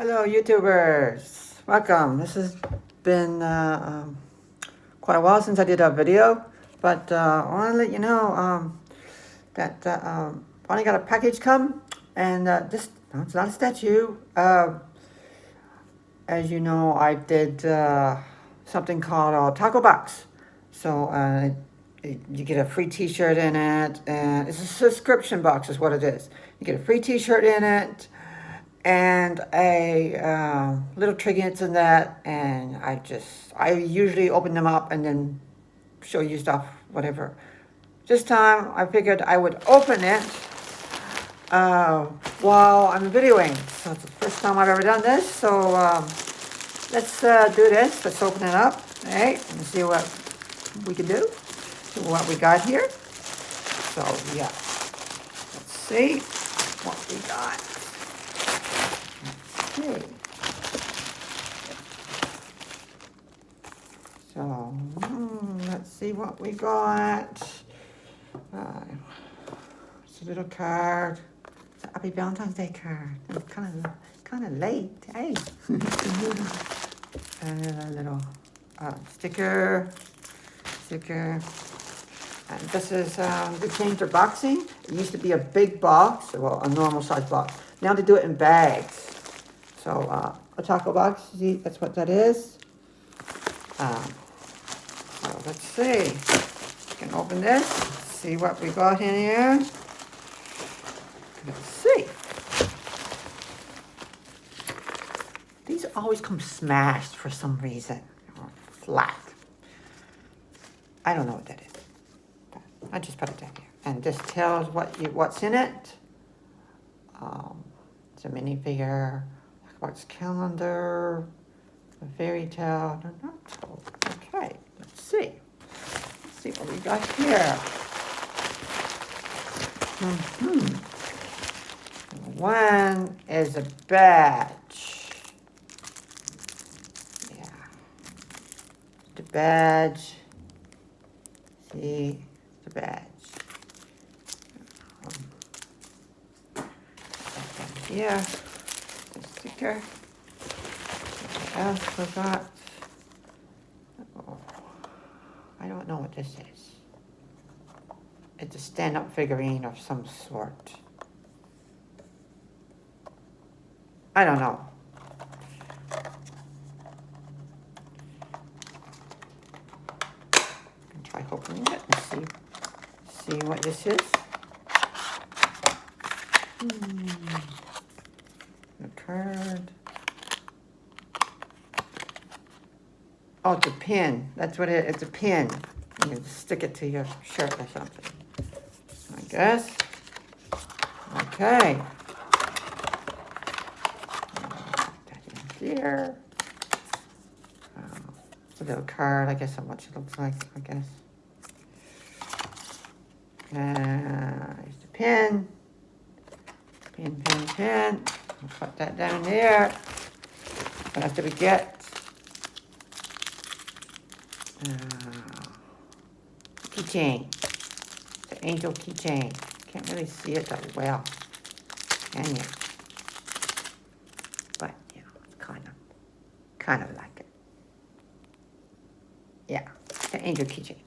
Hello, YouTubers. Welcome. This has been quite a while since I did a video, but I want to let you know that finally got a package come, and this no, it's not a statue. As you know, I did something called a taco box. So you get a free T-shirt in it, and it's a subscription box, is what it is. You get a free T-shirt in it and a little trinkets in that, and I usually open them up and then show you stuff, whatever. This time I figured I would open it while I'm videoing. So it's the first time I've ever done this, so let's do this. Let's open it up, right, and see what we can do, see what we got here. So yeah, let's see what we got. Okay. So, let's see what we got. It's a little card. It's a Happy Valentine's Day card. It's kind of late, hey. And then a little sticker. And this is, they changed their boxing. It used to be a big box, well, a normal size box. Now they do it in bags. So, a taco box, see, that's what that is. So let's see. We can open this, see what we got in here. Let's see. These always come smashed for some reason, or flat. I don't know what that is. I just put it down here. And this tells what's in it. It's a minifigure, box calendar, a fairy tale. They're not told. Okay, let's see. Let's see what we got here. One is a badge. Yeah. The badge. See the badge. Yeah. The sticker. What else we got? Oh, I don't know what this is. It's a stand-up figurine of some sort. I don't know. Try opening it and see what this is. The card. Oh, it's a pin. That's what it is. It's a pin. You can stick it to your shirt or something, I guess. Okay. That in here. It's a little card. I guess that's what it looks like, I guess. Here's the pin. Pin. I'll put that down there. What else did we get? Keychain. The angel keychain. Can't really see it that well, can you? But you know, it's kind of like it. Yeah, the angel keychain.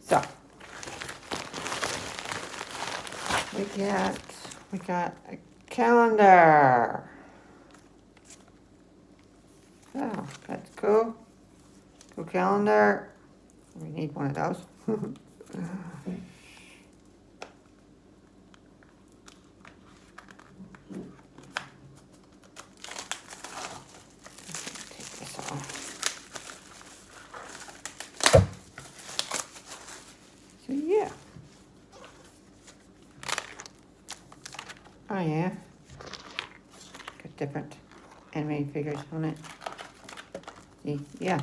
So we got a calendar. Oh, that's cool. Cool calendar. We need one of those. Take this off. So yeah. Oh yeah. Got different animated figures on it. See? Yeah.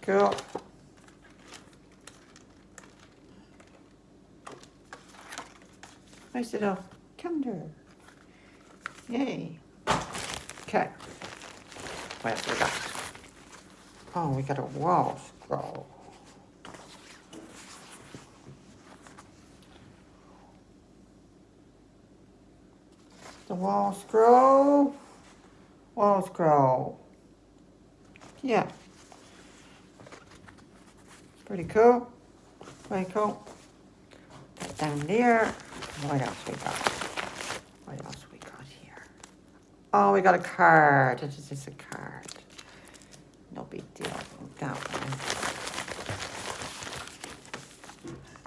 Cool. Nice little calendar. Yay. Okay. What else we got? Oh, we got a wall scroll. The wall scroll. Wall scroll. Yeah. Pretty cool. Pretty cool. Put down there. What else we got? What else we got here? Oh, we got a card. This is just a card. No big deal. That one.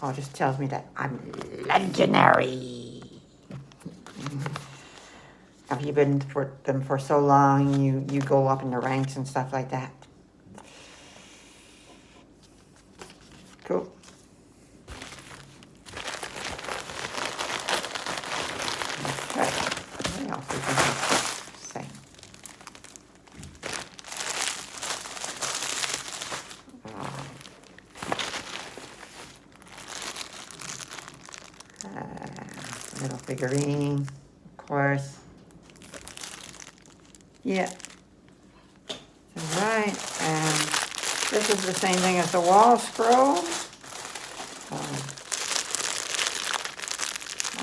Oh, it just tells me that I'm legendary. Have you been for them for so long? You go up in the ranks and stuff like that. Cool. Okay. What else is in this thing? Little figurine, of course. Yeah. All right, and this is the same thing as the wall scroll. I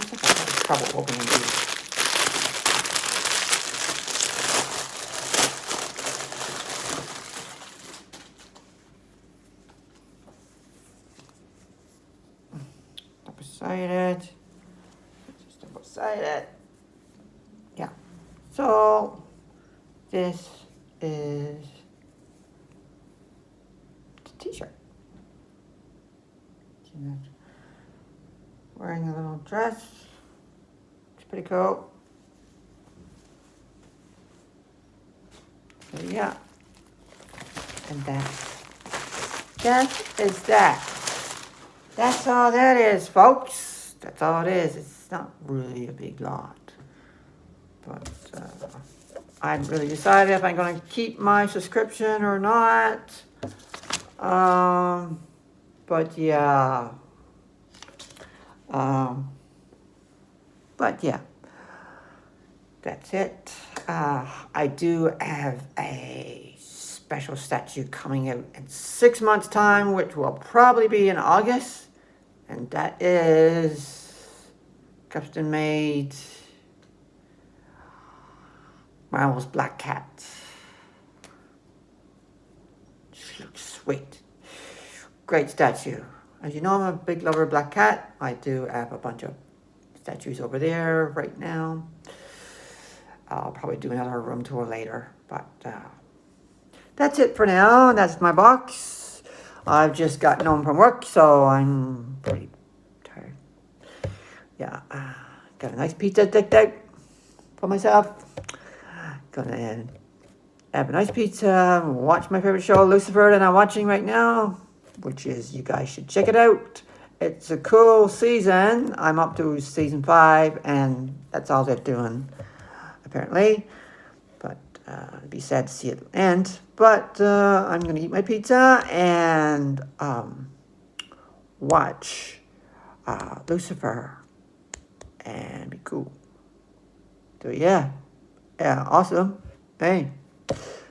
think I'm having trouble opening these. Double-sided. Just double-sided. Yeah. So this is the t-shirt. Wearing a little dress. It's pretty cool. So yeah. And that is that. That's all that is, folks. That's all it is. It's not really a big lot. But I haven't really decided if I'm going to keep my subscription or not. But yeah. But yeah. That's it. I do have a special statue coming out in 6 months' time, which will probably be in August. And that is custom made Marvel's Black Cat. She looks sweet. Great statue. As you know, I'm a big lover of Black Cat. I do have a bunch of statues over there right now. I'll probably do another room tour later, but that's it for now. That's my box. I've just gotten home from work, so I'm pretty tired. Yeah, got a nice pizza decked out for myself. Gonna have a nice pizza, watch my favorite show, Lucifer, that I'm watching right now, which is, you guys should check it out. It's a cool season. I'm up to season 5, and that's all they're doing, apparently. But it'd be sad to see it end. But I'm gonna eat my pizza and watch Lucifer and be cool. So yeah, awesome. Hey.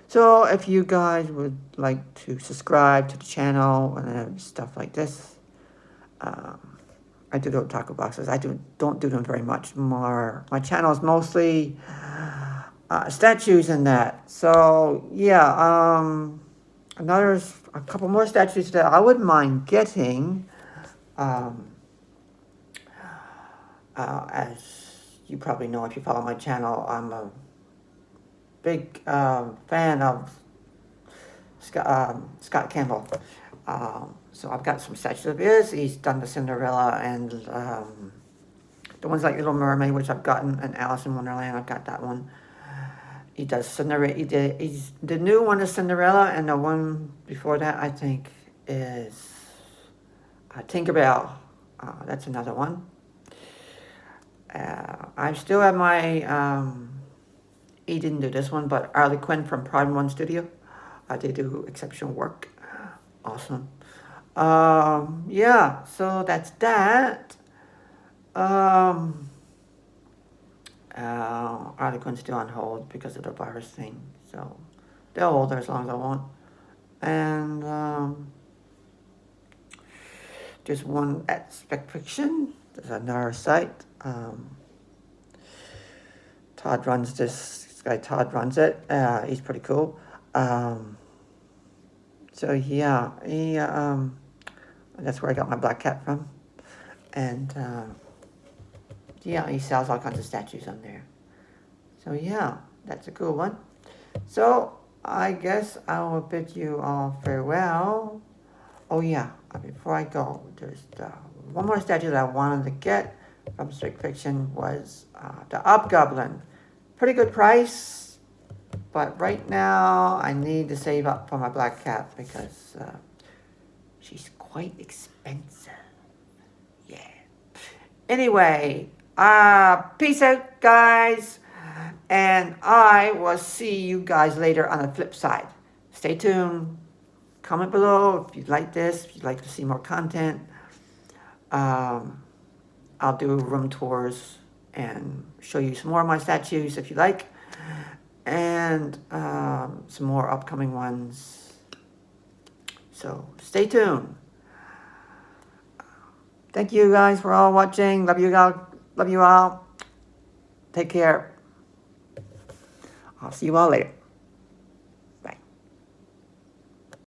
So if you guys would like to subscribe to the channel and stuff like this, I do the taco boxes. I don't do them very much more. My channel is mostly statues and that. So yeah, a couple more statues that I wouldn't mind getting. As you probably know if you follow my channel, I'm a big fan of Scott Campbell. So I've got some statues of his. He's done the Cinderella and the ones like Little Mermaid, which I've gotten, and Alice in Wonderland. I've got that one. He does Cinderella. He's the new one is Cinderella, and the one before that I think is Tinkerbell. That's another one. I still have my. He didn't do this one, but Harley Quinn from Prime One Studio. They do exceptional work. Awesome. Yeah, so that's that. Harley Quinn's still on hold because of the virus thing. So they'll hold her as long as I want. And just one at Spec Fiction. There's another site. Todd runs this guy. Todd runs it. He's pretty cool. So yeah, that's where I got my black cat from, and yeah, he sells all kinds of statues on there. So yeah, that's a cool one. So I guess I will bid you all farewell. Oh yeah, before I go, there's one more statue that I wanted to get from Strict Fiction was the Hobgoblin. Pretty good price, but right now I need to save up for my black cat because she's quite expensive. Yeah. Anyway, peace out, guys. And I will see you guys later on the flip side. Stay tuned. Comment below if you like this, if you'd like to see more content. I'll do room tours and show you some more of my statues if you like. And some more upcoming ones. So stay tuned. Thank you guys for all watching. Love you all. Love you all. Take care. I'll see you all later.